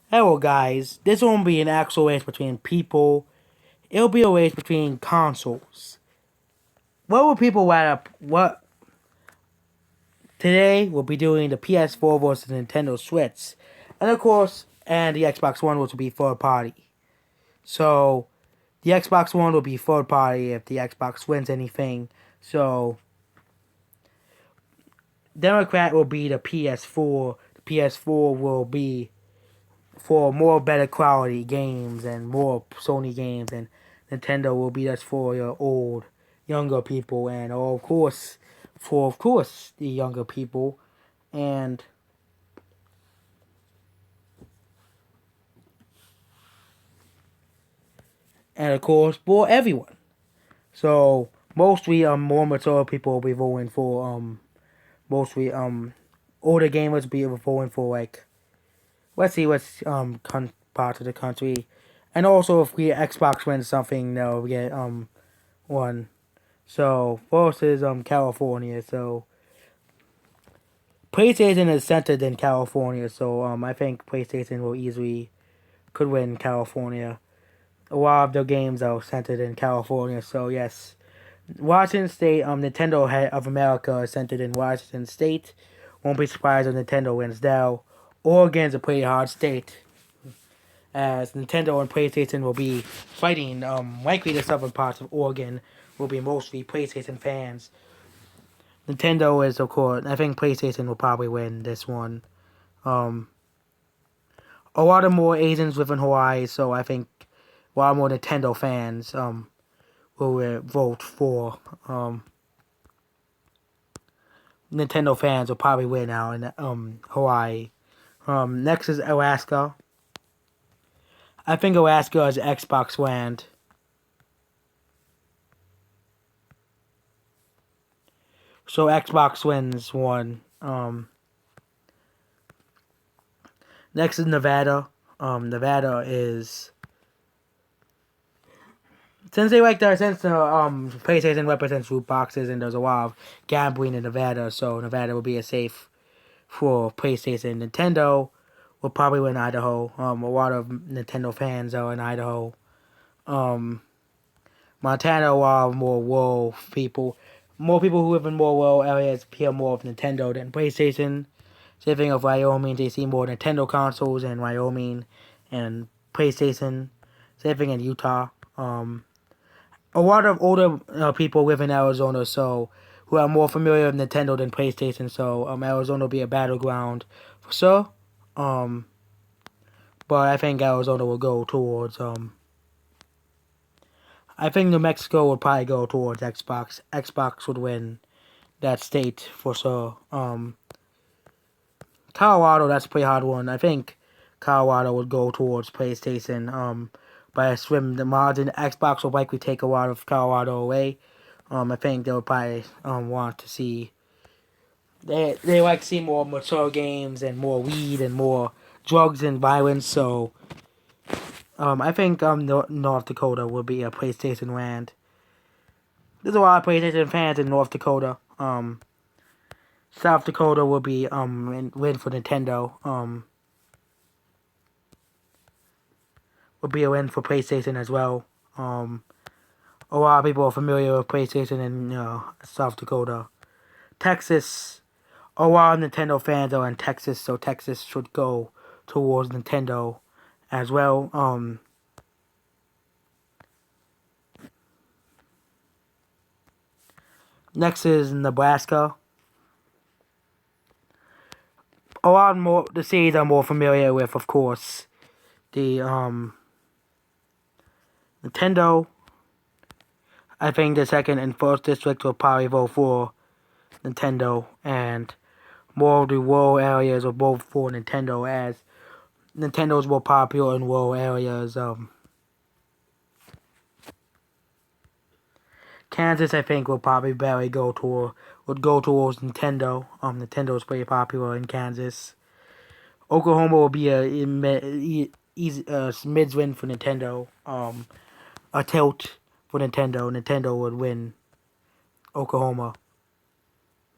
Hello guys, this won't be an actual race between people, it'll be a race between consoles. What will people rather, today we'll be doing the PS4 versus Nintendo Switch, and of course, and the Xbox One which will be third party. So, the Xbox One will be third party if the Xbox wins anything, so, Democrat will be the PS4, the PS4 will be for more better quality games and more Sony games, and Nintendo will be just for your old, younger people, and of course, the younger people, and of course for everyone. So mostly more mature people will be voting for mostly older gamers will be voting for like let's see what's part of the country, and also if we Xbox wins something they'll get one. So first is California. So PlayStation is centered in California. So I think PlayStation will easily could win California. A lot of their games are centered in California. So yes, Washington State, Nintendo of America is centered in Washington State. Won't be surprised if Nintendo wins now. Oregon's a pretty hard state, as Nintendo and PlayStation will be fighting. Likely the southern parts of Oregon will be mostly PlayStation fans. Nintendo is, of course, I think PlayStation will probably win this one. Um, a lot of more Asians live in Hawaii, so I think a lot more Nintendo fans will vote for. Nintendo fans will probably win out in Hawaii. Next is Alaska. I think Alaska is Xbox land. So Xbox wins one. Next is Nevada. Nevada is since they like that since the PlayStation represents loot boxes and there's a lot of gambling in Nevada, so Nevada will be a safe for PlayStation. Nintendo will probably win Idaho. A lot of Nintendo fans are in Idaho. Montana, a lot of more rural people. More people who live in more rural areas hear more of Nintendo than PlayStation. Same thing of Wyoming, they see more Nintendo consoles in Wyoming and PlayStation. Same thing in Utah. A lot of older people live in Arizona, so who are more familiar with Nintendo than PlayStation. So Arizona will be a battleground for sure. But I think Arizona will go towards I think New Mexico would probably go towards Xbox. Xbox would win that state for sure. Colorado, that's a pretty hard one. I think Colorado would go towards PlayStation. By a swim, the margin, Xbox will likely take a lot of Colorado away. I think they'll probably want to see they like to see more mature games and more weed and more drugs and violence. So I think North Dakota will be a PlayStation land. There's a lot of PlayStation fans in North Dakota. South Dakota will be win for Nintendo. Will be a win for PlayStation as well. A lot of people are familiar with PlayStation in South Dakota. Texas, a lot of Nintendo fans are in Texas, so Texas should go towards Nintendo as well. Next is Nebraska. A lot more the cities I'm more familiar with, of course. The Nintendo. I think the second and first district will probably vote for Nintendo, and more of the rural areas will vote for Nintendo, as Nintendo's more popular in rural areas. Kansas, I think, will probably barely would go towards Nintendo. Nintendo's pretty popular in Kansas. Oklahoma will be a easy mids win for Nintendo. A tilt for Nintendo. Nintendo would win Oklahoma.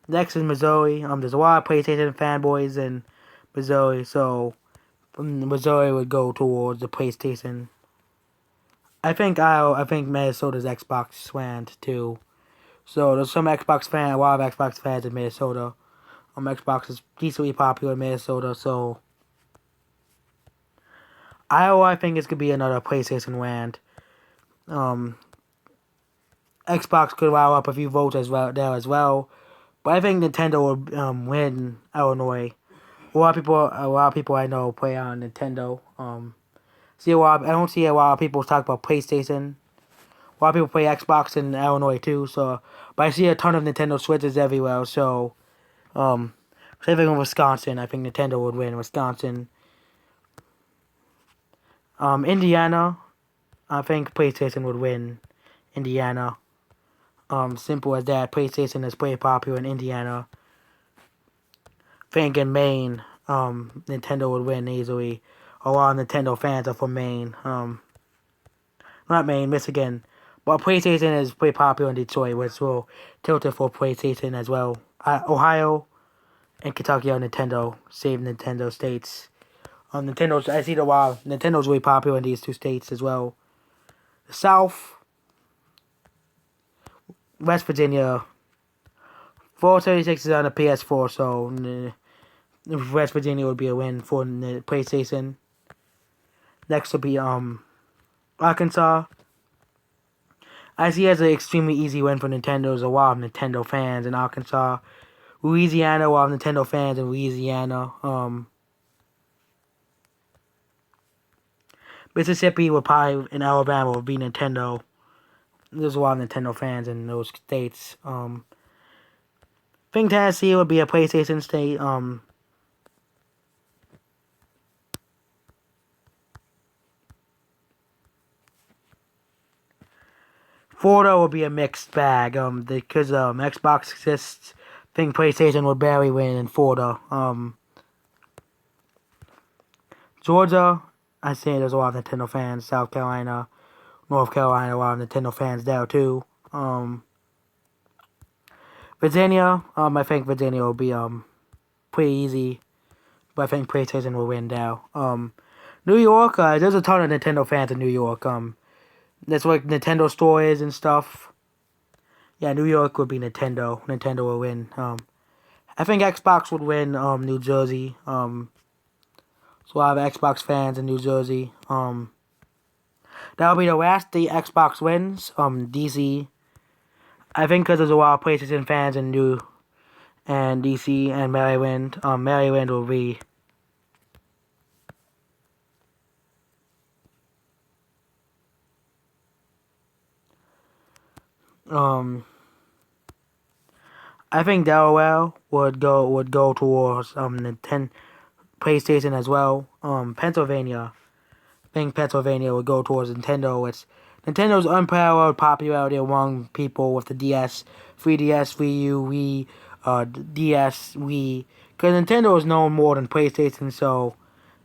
Next is Missouri. There's a lot of PlayStation fanboys in Missouri, so Missouri would go towards the PlayStation. I think Minnesota's Xbox land too. So there's some Xbox fan, a lot of Xbox fans in Minnesota. Xbox is decently popular in Minnesota, so Iowa I think is gonna be another PlayStation land. Um, Xbox could rile up a few votes as well there as well, but I think Nintendo will win Illinois. A lot of people I know play on Nintendo. I don't see a lot of people talk about PlayStation. A lot of people play Xbox in Illinois too. So, but I see a ton of Nintendo Switches everywhere. So, same thing in Wisconsin. I think Nintendo would win Wisconsin. Indiana. I think PlayStation would win Indiana. Simple as that. PlayStation is pretty popular in Indiana. Think in Maine, Nintendo would win easily. A lot of Nintendo fans are from Maine. Not Maine, Michigan. But PlayStation is pretty popular in Detroit, which will tilt it for PlayStation as well. Ohio and Kentucky are Nintendo, save Nintendo states. I see the while Nintendo's really popular in these two states as well. The South, West Virginia, 436 is on the PS4, so West Virginia would be a win for the PlayStation. Next will be Arkansas. I see it as an extremely easy win for Nintendo. There's a lot of Nintendo fans in Arkansas. Louisiana, a lot of Nintendo fans in Louisiana. Mississippi would probably, in Alabama, would be Nintendo. There's a lot of Nintendo fans in those states. I think Tennessee would be a PlayStation state. Florida would be a mixed bag. Because Xbox exists, I think PlayStation would barely win in Florida. Georgia, I say there's a lot of Nintendo fans. South Carolina, North Carolina, a lot of Nintendo fans there too. Virginia, I think Virginia will be pretty easy, but I think PlayStation will win there. New York, there's a ton of Nintendo fans in New York. That's where Nintendo store is and stuff. Yeah, New York would be Nintendo. Nintendo will win. I think Xbox would win New Jersey. So a lot of Xbox fans in New Jersey. That'll be the last the Xbox wins. DC. I think because there's a lot of PlayStation fans in DC and Maryland. Maryland will be. I think Delaware would go towards Nintendo PlayStation as well. Pennsylvania. I think Pennsylvania would go towards Nintendo. It's Nintendo's unparalleled popularity among people with the DS, 3DS, Wii U, Wii, DS, Wii. Because Nintendo is known more than PlayStation, so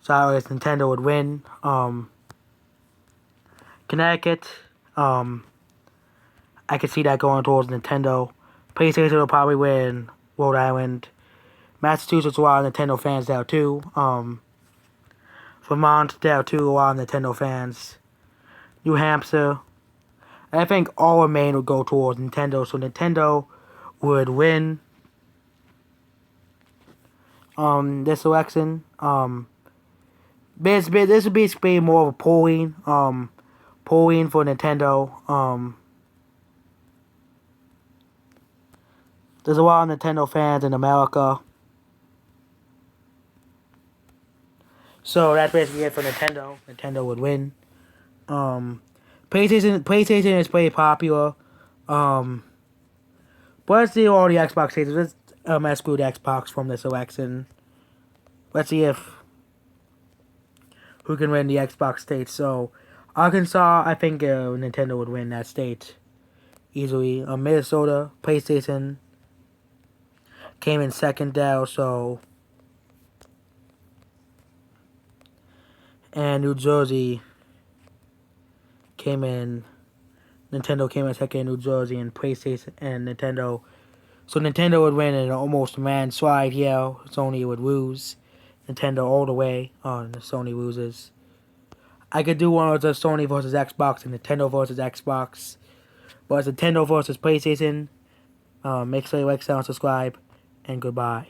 I guess Nintendo would win. Connecticut, I could see that going towards Nintendo. PlayStation will probably win Rhode Island. Massachusetts, a lot of Nintendo fans there too. Vermont, there too, a lot of Nintendo fans. New Hampshire. And I think all of Maine would go towards Nintendo, so Nintendo would win this election. This would basically more of a polling for Nintendo. There's a lot of Nintendo fans in America. So that's basically it for Nintendo. Nintendo would win. PlayStation is pretty popular. But let's see all the Xbox states. Let's exclude Xbox from this election. Let's see who can win the Xbox states. So Arkansas, I think Nintendo would win that state easily. Minnesota, PlayStation came in second there, so. And New Jersey Nintendo came in second in New Jersey, and PlayStation and Nintendo. So Nintendo would win in an almost landslide here. Sony would lose Nintendo all the way on the Sony loses. I could do one of the Sony versus Xbox and Nintendo versus Xbox. But it's Nintendo versus PlayStation. Make sure you like, share, and subscribe. And goodbye.